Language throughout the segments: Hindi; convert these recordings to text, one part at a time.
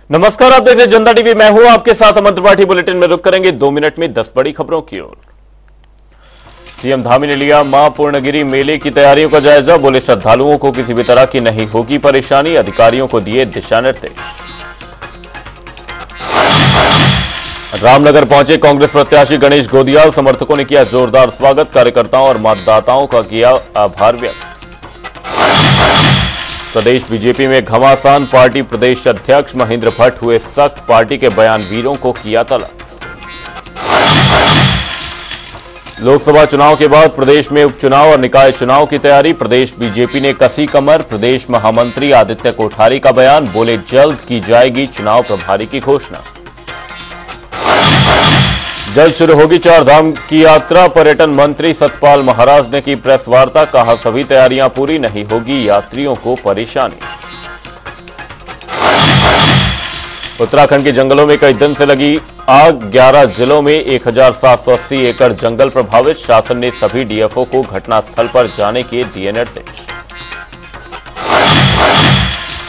नमस्कार, आप देख रहे हैं जनता टीवी। मैं हूं आपके साथ अमन त्रिपाठी। बुलेटिन में रुक करेंगे 2 मिनट में 10 बड़ी खबरों की ओर। सीएम धामी ने लिया मां पूर्णगिरी मेले की तैयारियों का जायजा। बोले, श्रद्धालुओं को किसी भी तरह की नहीं होगी परेशानी। अधिकारियों को दिए दिशा निर्देश। रामनगर पहुंचे कांग्रेस प्रत्याशी गणेश गोदियाल। समर्थकों ने किया जोरदार स्वागत। कार्यकर्ताओं और मतदाताओं का किया आभार व्यक्त। प्रदेश बीजेपी में घमासान। पार्टी प्रदेश अध्यक्ष महेंद्र भट्ट हुए सख्त। पार्टी के बयानवीरों को किया तलब। लोकसभा चुनाव के बाद प्रदेश में उपचुनाव और निकाय चुनाव की तैयारी। प्रदेश बीजेपी ने कसी कमर। प्रदेश महामंत्री आदित्य कोठारी का बयान। बोले, जल्द की जाएगी चुनाव प्रभारी की घोषणा। जल्द शुरू होगी चारधाम की यात्रा। पर्यटन मंत्री सतपाल महाराज ने की प्रेस वार्ता। कहा, सभी तैयारियां पूरी, नहीं होगी यात्रियों को परेशानी। उत्तराखंड के जंगलों में कई दिन से लगी आग। 11 जिलों में 1780 एकड़ जंगल प्रभावित। शासन ने सभी डीएफओ को घटनास्थल पर जाने के दिए निर्देश।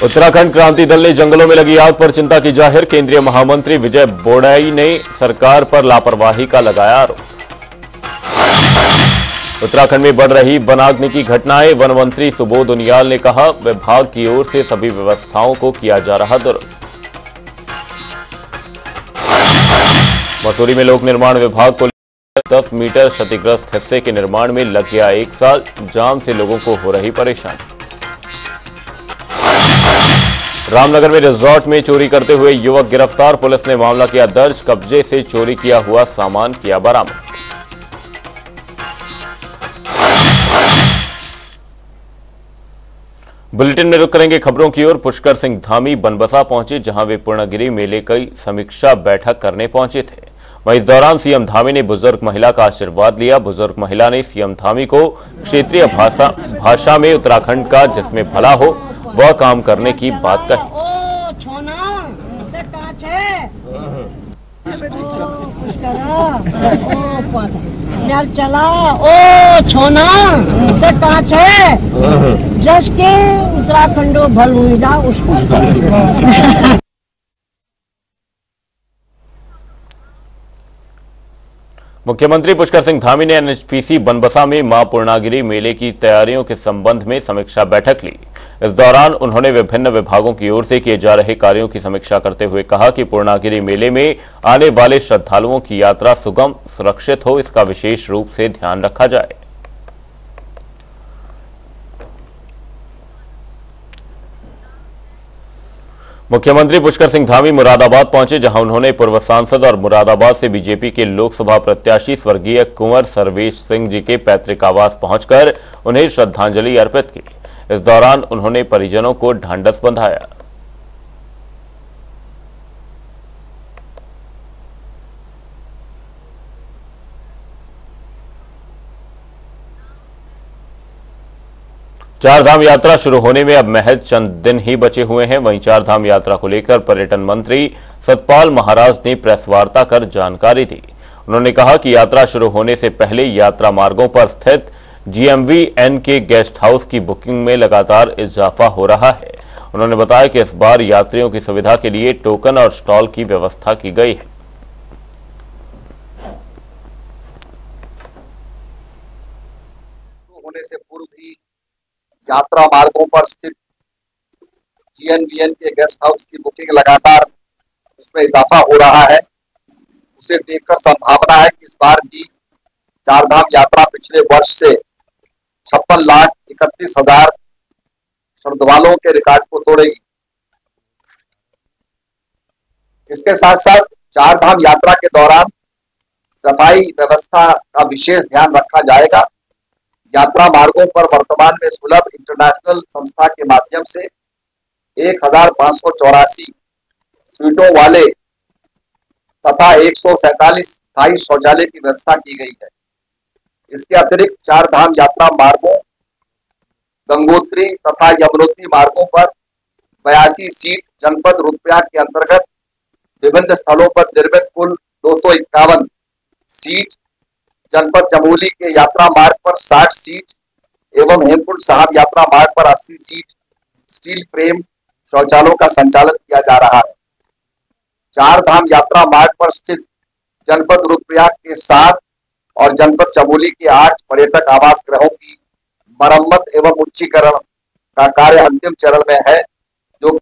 उत्तराखंड क्रांति दल ने जंगलों में लगी आग पर चिंता की जाहिर। केंद्रीय महामंत्री विजय बोड़ाई ने सरकार पर लापरवाही का लगाया आरोप। उत्तराखंड में बढ़ रही वनाग्नि की घटनाएं। वन मंत्री सुबोध उनियाल ने कहा, विभाग की ओर से सभी व्यवस्थाओं को किया जा रहा दुरुस्त। मसूरी में लोक निर्माण विभाग को 10 मीटर क्षतिग्रस्त हिस्से के निर्माण में लग गया 1 साल। जाम से लोगों को हो रही परेशानी। रामनगर में रिजॉर्ट में चोरी करते हुए युवक गिरफ्तार। पुलिस ने मामला किया दर्ज। कब्जे से चोरी किया हुआ सामान किया बरामद। बुलेटिन में रुक करेंगे खबरों की ओर। पुष्कर सिंह धामी बनबसा पहुंचे, जहां वे पूर्णगिरी मेले की समीक्षा बैठक करने पहुंचे थे। वहीं इस दौरान सीएम धामी ने बुजुर्ग महिला का आशीर्वाद लिया। बुजुर्ग महिला ने सीएम धामी को क्षेत्रीय भाषा में उत्तराखंड का जिसमें भला हो वह काम करने की बात कही। चला ओ छोना कांच है जस के उत्तराखंडो भल हुई जा उसको। मुख्यमंत्री पुष्कर सिंह धामी ने एनएचपीसी बनबसा में मां पूर्णागिरी मेले की तैयारियों के संबंध में समीक्षा बैठक ली। इस दौरान उन्होंने विभिन्न विभागों की ओर से किए जा रहे कार्यों की समीक्षा करते हुए कहा कि पूर्णागिरी मेले में आने वाले श्रद्धालुओं की यात्रा सुगम सुरक्षित हो, इसका विशेष रूप से ध्यान रखा जाए। मुख्यमंत्री पुष्कर सिंह धामी मुरादाबाद पहुंचे, जहां उन्होंने पूर्व सांसद और मुरादाबाद से बीजेपी के लोकसभा प्रत्याशी स्वर्गीय कुंवर सर्वेश सिंह जी के पैतृक आवास पहुंचकर उन्हें श्रद्धांजलि अर्पित की। इस दौरान उन्होंने परिजनों को ढांढस बंधाया। चारधाम यात्रा शुरू होने में अब महज चंद दिन ही बचे हुए हैं। वहीं चारधाम यात्रा को लेकर पर्यटन मंत्री सतपाल महाराज ने प्रेस वार्ता कर जानकारी दी। उन्होंने कहा कि यात्रा शुरू होने से पहले यात्रा मार्गों पर स्थित GMVN के गेस्ट हाउस की बुकिंग में लगातार इजाफा हो रहा है। उन्होंने बताया कि इस बार यात्रियों की सुविधा के लिए टोकन और स्टॉल की व्यवस्था की गई है। होने से पूर्व ही यात्रा मार्गों पर स्थित GMVN के गेस्ट हाउस की बुकिंग लगातार उसमें इजाफा हो रहा है। उसे देखकर संभावना है कि इस बार भी चारधाम यात्रा पिछले वर्ष से 56,31,000 श्रद्धालुओं के रिकॉर्ड को तोड़ेगी। इसके साथ साथ चारधाम यात्रा के दौरान सफाई व्यवस्था का विशेष ध्यान रखा जाएगा। यात्रा मार्गों पर वर्तमान में सुलभ इंटरनेशनल संस्था के माध्यम से 1,584 सीटों वाले तथा 147 स्थायी शौचालय की व्यवस्था की गई है। इसके अतिरिक्त चारधाम यात्रा मार्गों, गंगोत्री तथा यमुनोत्री मार्गों पर 82 सीट जनपद रुद्रप्रयाग के अंतर्गत विभिन्न स्थलों पर निर्मित कुल 251 सीट, जनपद चमोली के यात्रा मार्ग पर 60 सीट एवं हेमकुंड साहब यात्रा मार्ग पर 80 सीट स्टील फ्रेम शौचालयों का संचालन किया जा रहा है। चार धाम यात्रा मार्ग पर स्थित जनपद रुद्रप्रयाग के 7 और जनपद चमोली के 8 पर्यटक आवास गृहों की मरम्मत एवं उच्चीकरण का कार्य अंतिम चरण में है। जो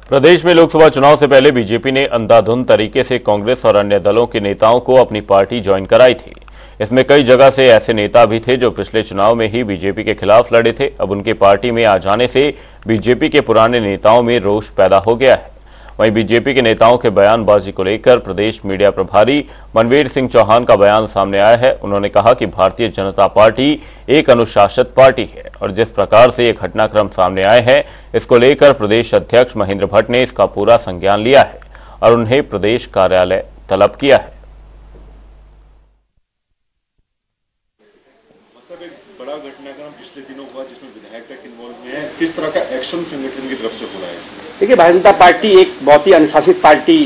प्रदेश में लोकसभा चुनाव से पहले बीजेपी ने अंधाधुंध तरीके से कांग्रेस और अन्य दलों के नेताओं को अपनी पार्टी ज्वाइन कराई थी। इसमें कई जगह से ऐसे नेता भी थे जो पिछले चुनाव में ही बीजेपी के खिलाफ लड़े थे। अब उनके पार्टी में आ जाने से बीजेपी के पुराने नेताओं में रोष पैदा हो गया है। वहीं बीजेपी के नेताओं के बयानबाजी को लेकर प्रदेश मीडिया प्रभारी मनवीर सिंह चौहान का बयान सामने आया है। उन्होंने कहा कि भारतीय जनता पार्टी एक अनुशासित पार्टी है और जिस प्रकार से ये घटनाक्रम सामने आए हैं, इसको लेकर प्रदेश अध्यक्ष महेंद्र भट्ट ने इसका पूरा संज्ञान लिया है और उन्हें प्रदेश कार्यालय तलब किया है। एक बड़ा घटनाक्रम पिछले दिनों हुआ जिसमें विधायक तक इन्वॉल्व हुए हैं, किस तरह का एक्शन संगठन की तरफ से हो रहा है? देखिए, भारतीय जनता पार्टी एक बहुत ही अनुशासित पार्टी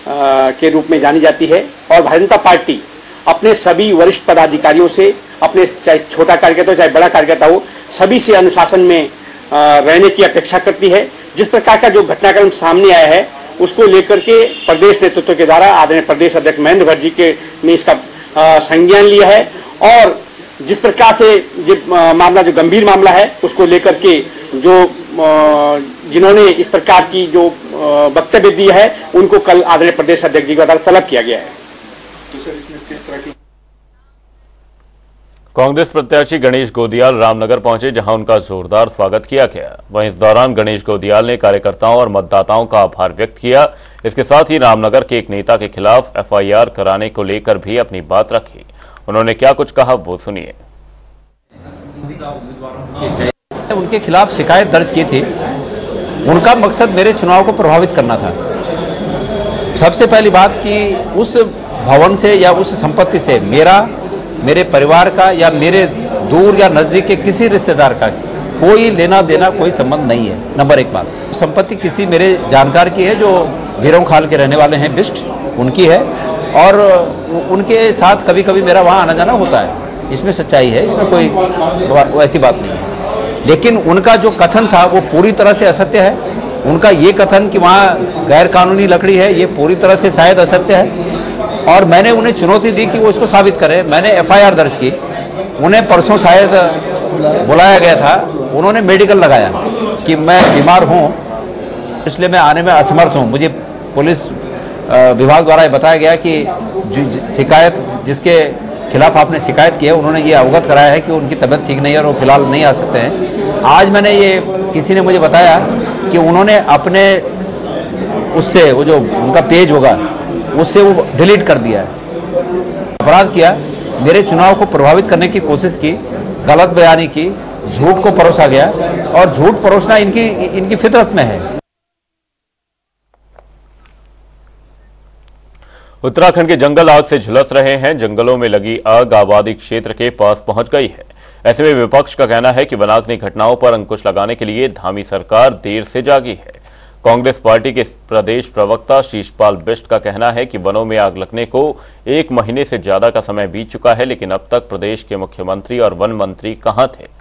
के रूप में जानी जाती है और भारतीय जनता पार्टी अपने सभी वरिष्ठ पदाधिकारियों से, अपने चाहे छोटा कार्यकर्ता हो चाहे बड़ा कार्यकर्ता हो, सभी से अनुशासन में रहने की अपेक्षा करती है। जिस प्रकार का जो घटनाक्रम सामने आया है उसको लेकर के प्रदेश नेतृत्व के द्वारा आदरणीय प्रदेश अध्यक्ष महेंद्र भट्ट जी ने इसका संज्ञान लिया है और जिस प्रकार से मामला जो गंभीर मामला है उसको लेकर के जो जिन्होंने इस प्रकार की जो वक्तव्य दिए है उनको कल आदरणीय प्रदेश अध्यक्ष जी के द्वारा तलब किया गया है। तो सर, इसमें किस तरह की कांग्रेस प्रत्याशी गणेश गोदियाल रामनगर पहुंचे, जहां उनका जोरदार स्वागत किया गया। वहीं इस दौरान गणेश गोदियाल ने कार्यकर्ताओं और मतदाताओं का आभार व्यक्त किया। इसके साथ ही रामनगर के एक नेता के खिलाफ FIR कराने को लेकर भी अपनी बात रखी। उन्होंने क्या कुछ कहा वो सुनिए। उनके खिलाफ शिकायत दर्ज की थी। उनका मकसद मेरे चुनाव को प्रभावित करना था। सबसे पहली बात कि उस भवन से या उस संपत्ति से मेरे परिवार का या मेरे दूर या नज़दीक के किसी रिश्तेदार का कोई लेना देना, कोई संबंध नहीं है। नंबर एक बात, संपत्ति किसी मेरे जानकार की है जो भीरों खाल के रहने वाले हैं, बिस्ट उनकी है और उनके साथ कभी कभी मेरा वहाँ आना जाना होता है। इसमें सच्चाई है, इसमें कोई ऐसी बात नहीं है। लेकिन उनका जो कथन था वो पूरी तरह से असत्य है। उनका ये कथन कि वहाँ गैर कानूनी लकड़ी है, ये पूरी तरह से शायद असत्य है और मैंने उन्हें चुनौती दी कि वो इसको साबित करें। मैंने FIR दर्ज की। उन्हें परसों शायद बुलाया गया था, उन्होंने मेडिकल लगाया कि मैं बीमार हूँ इसलिए मैं आने में असमर्थ हूँ। मुझे पुलिस विभाग द्वारा ये बताया गया कि शिकायत जिसके खिलाफ आपने शिकायत की है उन्होंने ये अवगत कराया है कि उनकी तबीयत ठीक नहीं है और वो फिलहाल नहीं आ सकते हैं। आज मैंने ये किसी ने मुझे बताया कि उन्होंने अपने उससे वो जो उनका पेज होगा उससे वो डिलीट कर दिया है। अपराध किया, मेरे चुनाव को प्रभावित करने की कोशिश की, गलत बयानी की, झूठ को परोसा गया और झूठ परोसना इनकी फितरत में है। उत्तराखंड के जंगल आग से झुलस रहे हैं। जंगलों में लगी आग आबादी क्षेत्र के पास पहुंच गई है। ऐसे में विपक्ष का कहना है कि वनाग्नि घटनाओं पर अंकुश लगाने के लिए धामी सरकार देर से जागी है। कांग्रेस पार्टी के प्रदेश प्रवक्ता शीशपाल बिष्ट का कहना है कि वनों में आग लगने को 1 महीने से ज्यादा का समय बीत चुका है, लेकिन अब तक प्रदेश के मुख्यमंत्री और वन मंत्री कहां थे।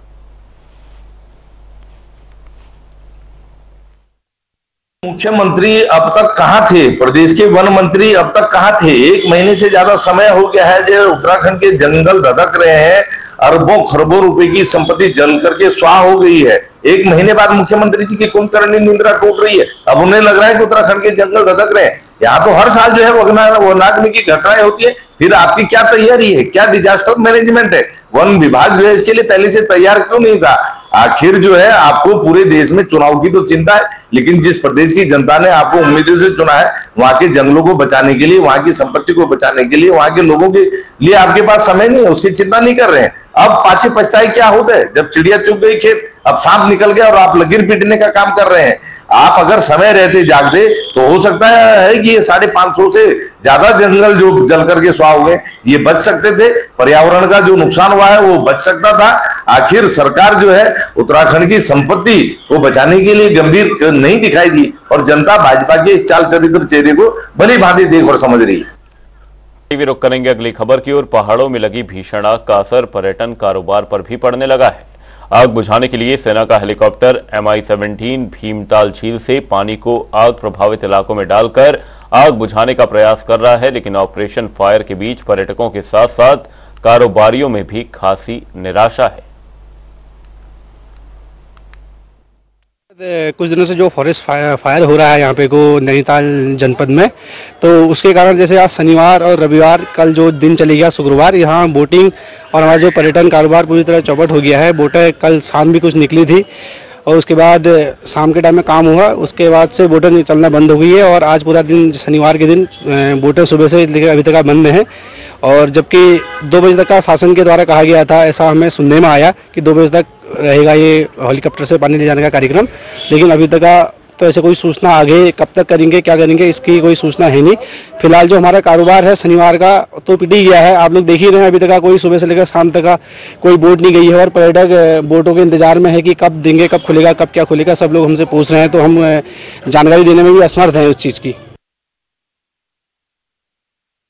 मुख्यमंत्री अब तक कहां थे, प्रदेश के वन मंत्री अब तक कहां थे? 1 महीने से ज्यादा समय हो गया है जो उत्तराखंड के जंगल धधक रहे हैं। अरबों खरबों रुपए की संपत्ति जल करके स्वाह हो गई है। 1 महीने बाद मुख्यमंत्री जी की कुंभकर्णी निंदा टूट रही है। अब उन्हें लग रहा है कि उत्तराखंड के जंगल धधक रहे हैं। यहाँ तो हर साल जो है वनाग्नि की घटनाएं होती है। फिर आपकी क्या तैयारी है, क्या डिजास्टर मैनेजमेंट है? वन विभाग जो है इसके लिए पहले से तैयार क्यों नहीं था? आखिर जो है आपको पूरे देश में चुनाव की तो चिंता है, लेकिन जिस प्रदेश की जनता ने आपको उम्मीदों से चुना है वहां के जंगलों को बचाने के लिए, वहां की संपत्ति को बचाने के लिए, वहां के लोगों के लिए आपके पास समय नहीं है, उसकी चिंता नहीं कर रहे हैं। अब पाछे पछताए क्या होता है? जब चिड़िया चुग गई खेत, अब सांप निकल गया और आप लकीर पीटने का काम कर रहे हैं। आप अगर समय रहते जागते तो हो सकता है कि ये 550 से ज्यादा जंगल जो जल करके स्वाह हो गए ये बच सकते थे। पर्यावरण का जो नुकसान हुआ है वो बच सकता था। आखिर सरकार जो है उत्तराखंड की संपत्ति को बचाने के लिए गंभीर नहीं दिखाई दी और जनता भाजपा के इस चाल चरित्र चेहरे को भली भांति देख और समझ रही है। टीवी रुक करेंगे अगली खबर की ओर। पहाड़ों में लगी भीषण आग का असर पर्यटन कारोबार पर भी पड़ने लगा है। आग बुझाने के लिए सेना का हेलीकॉप्टर MI-17 भीमताल झील से पानी को आग प्रभावित इलाकों में डालकर आग बुझाने का प्रयास कर रहा है, लेकिन ऑपरेशन फायर के बीच पर्यटकों के साथ साथ कारोबारियों में भी खासी निराशा है। कुछ दिनों से जो फॉरेस्ट फायर हो रहा है यहाँ पे को नैनीताल जनपद में, तो उसके कारण जैसे आज शनिवार और रविवार, कल जो दिन चली गया शुक्रवार, यहाँ बोटिंग और हमारा जो पर्यटन कारोबार पूरी तरह चौपट हो गया है। बोटें कल शाम भी कुछ निकली थी और उसके बाद शाम के टाइम में काम हुआ, उसके बाद से बोटें चलना बंद हो गई है और आज पूरा दिन शनिवार के दिन बोटें सुबह से लेकर अभी तक बंद हैं। और जबकि 2 बजे तक का शासन के द्वारा कहा गया था, ऐसा हमें सुनने में आया कि 2 बजे तक रहेगा ये हेलीकॉप्टर से पानी ले जाने का कार्यक्रम, लेकिन अभी तक का तो ऐसे कोई सूचना आगे कब तक करेंगे, क्या करेंगे, इसकी कोई सूचना है नहीं। फिलहाल जो हमारा कारोबार है शनिवार का तो पिट ही गया है, आप लोग देख ही रहे हैं। अभी तक का कोई सुबह से लेकर शाम तक का कोई बोट नहीं गई है और पर्यटक बोटों के इंतजार में है कि कब देंगे, कब खुलेगा, कब क्या खुलेगा, सब लोग हमसे पूछ रहे हैं, तो हम जानकारी देने में भी असमर्थ हैं उस चीज़ की।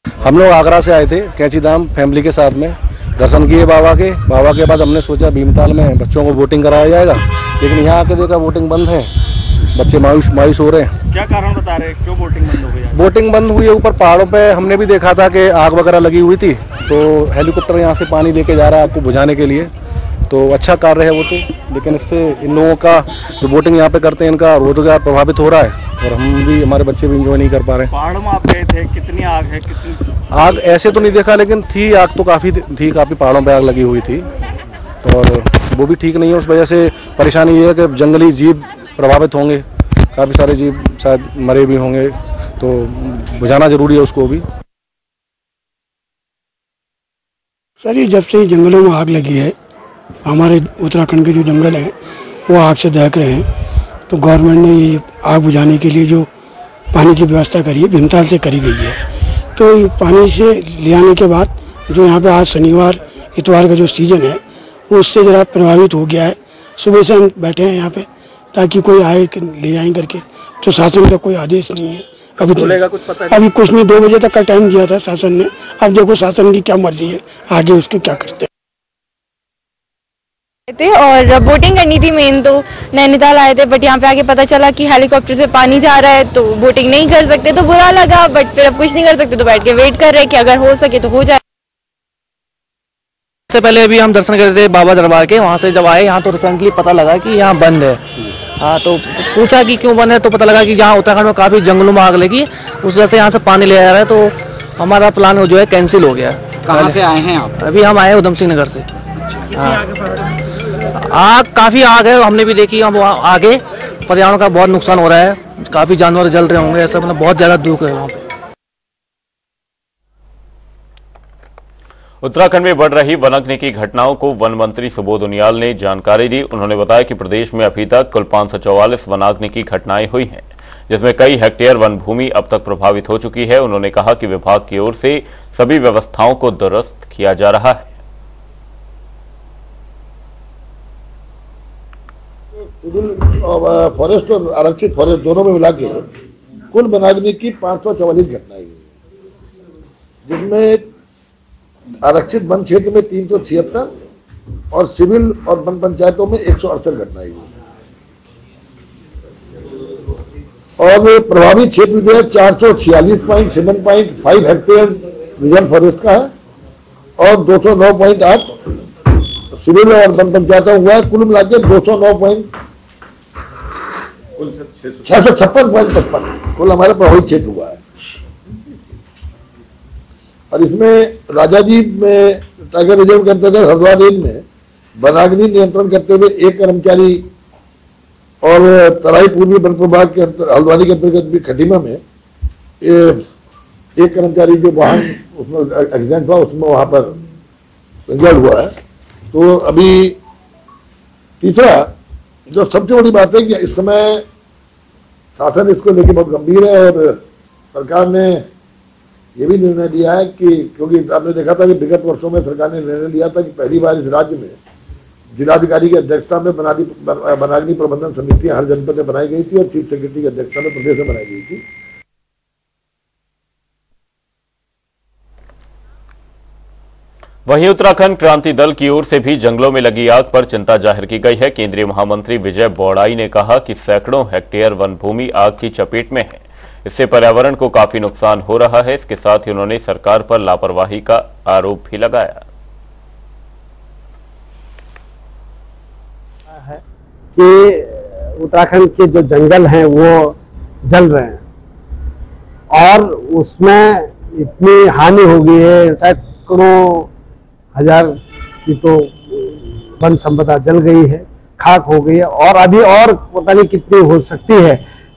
हम लोग आगरा से आए थे, कैंची धाम फैमिली के साथ में दर्शन किए बाबा के बाद हमने सोचा भीमताल में बच्चों को बोटिंग कराया जाएगा, लेकिन यहाँ आके देखा बोटिंग बंद है, बच्चे मायूस हो रहे हैं। क्या कारण बता रहे हैं, क्यों बोटिंग बंद हो गई? बोटिंग बंद हुई है ऊपर पहाड़ों पे, हमने भी देखा था कि आग वगैरह लगी हुई थी, तो हेलीकॉप्टर यहाँ से पानी लेके जा रहा है आपको बुझाने के लिए, तो अच्छा कार्य है वो तो, लेकिन इससे इन लोगों का जो बोटिंग यहाँ पे करते हैं इनका रोजगार प्रभावित हो रहा है और हम भी, हमारे बच्चे भी इंजॉय नहीं कर पा रहे हैं। पहाड़ में आप गए थे, कितनी आग है? कितनी आग ऐसे तो नहीं देखा, लेकिन थी आग तो काफ़ी थी, काफ़ी पहाड़ों पे आग लगी हुई थी, और वो भी ठीक नहीं है। उस वजह से परेशानी ये है कि जंगली जीव प्रभावित होंगे, काफ़ी सारे जीव शायद मरे भी होंगे, तो बुझाना जरूरी है उसको भी। सर ये जब से जंगलों में आग लगी है, हमारे उत्तराखंड के जो जंगल हैं वो आग से दहक रहे हैं, तो गवर्नमेंट ने ये आग बुझाने के लिए जो पानी की व्यवस्था करी है भीमताल से करी गई है, तो पानी से ले आने के बाद जो यहाँ पे आज शनिवार इतवार का जो सीज़न है वो उससे ज़रा प्रभावित हो गया है। सुबह से हम बैठे हैं यहाँ पे ताकि कोई आए ले जाए करके, तो शासन का कोई आदेश नहीं है अभी अभी कुछ नहीं। 2 बजे तक का टाइम दिया था शासन ने, अब देखो शासन की क्या मर्जी है, आगे उसको क्या करते हैं। और बोटिंग करनी थी मेन, तो नैनीताल आए थे, बट यहाँ पे आके पता चला कि हेलीकॉप्टर से पानी जा रहा है, तो बोटिंग नहीं कर सकते, तो बुरा लगा, बट फिर अब कुछ नहीं कर सकते, तो बैठ के वेट कर रहे हैं कि अगर हो सके तो हो जाए। इससे पहले अभी हम दर्शन करते थे बाबा दरबार के, वहाँ से जब आए यहाँ तो रिसेंटली पता लगा कि यहाँ बंद है। हाँ, तो पूछा कि क्यों बंद है, तो पता लगा कि जहाँ उत्तराखंड में काफ़ी जंगलों में आग लगी, उस वजह से यहाँ से पानी ले आ रहा है, तो हमारा प्लान जो है कैंसिल हो गया। कहाँ से आए हैं आप? अभी हम आए उधम सिंह नगर से। आग काफ़ी आग है, हमने भी देखी, हम आगे पर्यावरण का बहुत नुकसान हो रहा है, काफ़ी जानवर जल रहे होंगे, ऐसा मतलब बहुत ज़्यादा दुख है वहाँ पे। उत्तराखंड में बढ़ रही वनाग्नि की घटनाओं को वन मंत्री सुबोध उनियाल ने जानकारी दी। उन्होंने बताया कि प्रदेश में अभी तक कुल 544 वनाग्नि की घटनाएं हुई हैं, जिसमें कई हेक्टेयर वन भूमि अब तक प्रभावित हो चुकी है। उन्होंने कहा कि विभाग की ओर से सभी व्यवस्थाओं को दुरुस्त किया जा रहा है। सिविल फॉरेस्ट और आरक्षित फॉरेस्ट दोनों में मिला के कुल वनाग्नि की 544 घटनाएं हुई, जिसमें आरक्षित वन क्षेत्र में 376 और सिविल और वन पंचायतों में 168 घटनाएं हुई, और प्रभावित क्षेत्र जो है 446.7.5 हेक्टेयर रिजर्व फॉरेस्ट का है और 209.8 सिविल और वन पंचायतों हुआ है। कुल मिलाकर 656.55 कुल हमारा प्रभावित क्षेत्र हुआ है। और इसमें राजाजी में टाइगर रिजर्व के अंतर्गत हरिद्वार रेंज में वनाग्नि नियंत्रण करते हुए 1 कर्मचारी और तराई पूर्वी वन प्रभाग के हल्द्वानी के अंतर्गत भी खटीमा में 1 कर्मचारी जो वाहन उसमें एक्सीडेंट हुआ उसमें वहां पर इंजर्ड हुआ है। तो अभी तीसरा जो सबसे बड़ी बात है कि इस समय शासन इसको लेके बहुत गंभीर है और सरकार ने ये भी निर्णय लिया है कि क्योंकि आपने देखा था कि विगत वर्षों में सरकार ने निर्णय लिया था कि पहली बार इस राज्य में जिलाधिकारी की अध्यक्षता में वनाग्नि प्रबंधन समितियां हर जनपद में बनाई गई थी और चीफ सेक्रेटरी की अध्यक्षता में प्रदेश में बनाई गई थी। वहीं उत्तराखंड क्रांति दल की ओर से भी जंगलों में लगी आग पर चिंता जाहिर की गई है। केंद्रीय महामंत्री विजय बौड़ाई ने कहा कि सैकड़ों हेक्टेयर वन भूमि आग की चपेट में है। इससे पर्यावरण को काफी नुकसान हो रहा है। इसके साथ ही उन्होंने सरकार पर लापरवाही का आरोप भी लगाया है कि उत्तराखंड के जो जंगल हैं वो जल रहे हैं और उसमें इतनी हानि हो गई है, सैकड़ों हजार की तो वन संपदा जल गई है, खाक हो गई है और अभी और पता नहीं कितनी हो सकती है।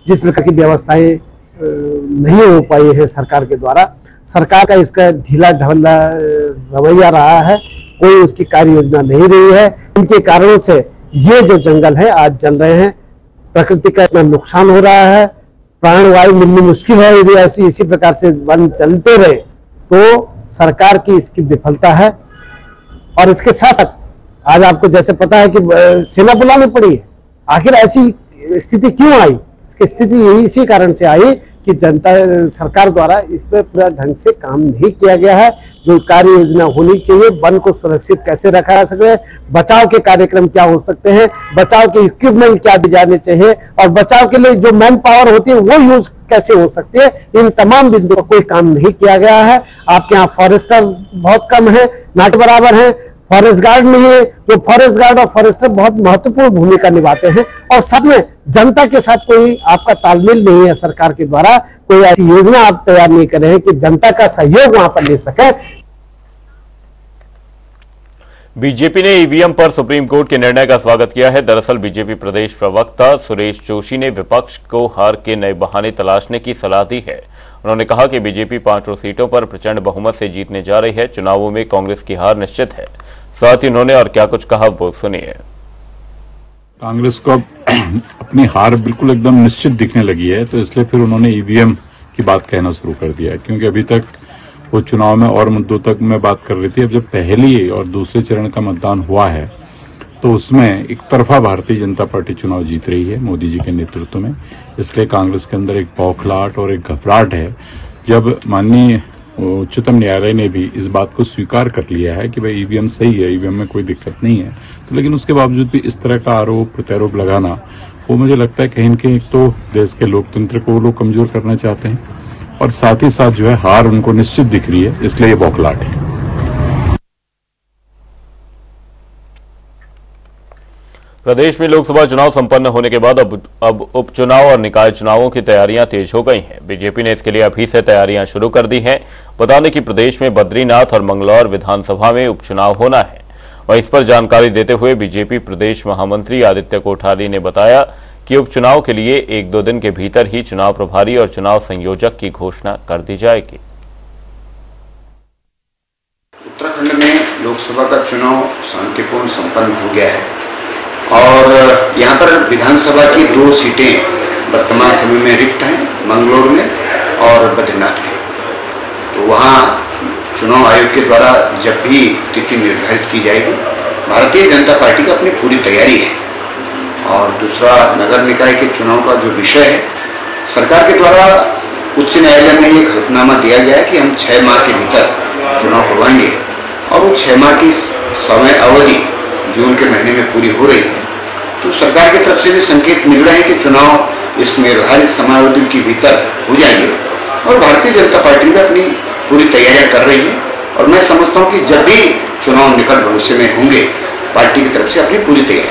जिस प्रकार की व्यवस्थाएं नहीं हो पाई है सरकार के द्वारा, सरकार का इसका ढीला ढवला रवैया रहा है, कोई उसकी कार्य योजना नहीं रही है। इनके कारणों से ये जो जंगल है आज जल रहे हैं, प्रकृति का इतना नुकसान हो रहा है, प्राणवायु मिलनी मुश्किल है। यदि ऐसी इसी प्रकार से वन चलते रहे तो सरकार की इसकी विफलता है। और इसके साथ साथ आज आपको जैसे पता है कि सेना बुलानी पड़ी है। आखिर ऐसी स्थिति क्यों आई? इसकी स्थिति यही इसी कारण से आई कि जनता सरकार द्वारा इस पर पूरा ढंग से काम नहीं किया गया है। जो कार्य योजना होनी चाहिए, वन को सुरक्षित कैसे रखा जा सके, बचाव के कार्यक्रम क्या हो सकते हैं, बचाव के इक्विपमेंट क्या दी जाने चाहिए और बचाव के लिए जो मैन पावर होती है वो यूज कैसे हो सकती है, इन तमाम बिंदुओं पर कोई काम नहीं किया गया है। आपके यहाँ फॉरेस्टर बहुत कम है, नाट बराबर है, फॉरेस्ट गार्ड नहीं है। जो फॉरेस्ट गार्ड और फॉरेस्टर बहुत महत्वपूर्ण भूमिका निभाते हैं और साथ में जनता के साथ कोई आपका तालमेल नहीं है। सरकार के द्वारा कोई ऐसी योजना आप तैयार नहीं कर रहे हैं कि जनता का सहयोग वहां पर ले सके। बीजेपी ने ईवीएम पर सुप्रीम कोर्ट के निर्णय का स्वागत किया है। दरअसल बीजेपी प्रदेश प्रवक्ता सुरेश जोशी ने विपक्ष को हार के नए बहाने तलाशने की सलाह दी है। उन्होंने कहा कि बीजेपी 5 सीटों पर प्रचंड बहुमत से जीतने जा रही है। चुनावों में कांग्रेस की हार निश्चित है। साथ ही उन्होंने और क्या कुछ कहा वो सुनिए। कांग्रेस को अब अपनी हार बिल्कुल एकदम निश्चित दिखने लगी है, तो इसलिए फिर उन्होंने ईवीएम की बात कहना शुरू कर दिया है। क्योंकि अभी तक वो चुनाव में और मुद्दों तक में बात कर रही थी। अब जब पहली और दूसरे चरण का मतदान हुआ है तो उसमें एक तरफा भारतीय जनता पार्टी चुनाव जीत रही है मोदी जी के नेतृत्व में। इसलिए कांग्रेस के अंदर एक बौखलाहट और एक घबराहट है। जब माननीय उच्चतम न्यायालय ने भी इस बात को स्वीकार कर लिया है कि भाई ईवीएम सही है, ईवीएम में कोई दिक्कत नहीं है, तो लेकिन उसके बावजूद भी इस तरह का आरोप प्रत्यारोप लगाना, वो मुझे लगता है कहीं न कहीं एक तो देश के लोकतंत्र को वो लोग कमजोर करना चाहते हैं और साथ ही साथ जो है हार उनको निश्चित दिख रही है, इसलिए ये बौखलाहट है। प्रदेश में लोकसभा चुनाव संपन्न होने के बाद अब उपचुनाव और निकाय चुनावों की तैयारियां तेज हो गई हैं। बीजेपी ने इसके लिए अभी से तैयारियां शुरू कर दी हैं। बता दें कि प्रदेश में बद्रीनाथ और मंगलौर विधानसभा में उपचुनाव होना है। वहीं इस पर जानकारी देते हुए बीजेपी प्रदेश महामंत्री आदित्य कोठारी ने बताया कि उपचुनाव के लिए 1-2 दिन के भीतर ही चुनाव प्रभारी और चुनाव संयोजक की घोषणा कर दी जाएगी। उत्तराखंड में लोकसभा का चुनाव शांतिपूर्ण संपन्न हो गया है और यहाँ पर विधानसभा की 2 सीटें वर्तमान समय में रिक्त हैं, मंगलौर में और बद्रीनाथ में। तो वहाँ चुनाव आयोग के द्वारा जब भी तिथि निर्धारित की जाएगी, भारतीय जनता पार्टी का अपनी पूरी तैयारी है। और दूसरा, नगर निकाय के चुनाव का जो विषय है, सरकार के द्वारा उच्च न्यायालय में एक हलफनामा दिया गया है कि हम 6 माह के भीतर चुनाव करवाएंगे और वो 6 माह की समय अवधि जून के महीने में पूरी हो रही है। तो सरकार की तरफ से भी संकेत मिल रहे हैं कि चुनाव इस निर्धारित समयावधि के भीतर हो जाएंगे और भारतीय जनता पार्टी भी अपनी पूरी तैयारियां कर रही है। और मैं समझता हूं कि जब भी चुनाव निकट भविष्य में होंगे, पार्टी की तरफ से अपनी पूरी तैयारी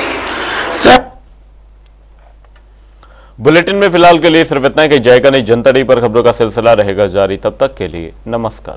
है। बुलेटिन में फिलहाल के लिए सिर्फ इतना ही। कहीं जाएगा नहीं, जनता डे पर खबरों का सिलसिला रहेगा जारी। तब तक के लिए नमस्कार।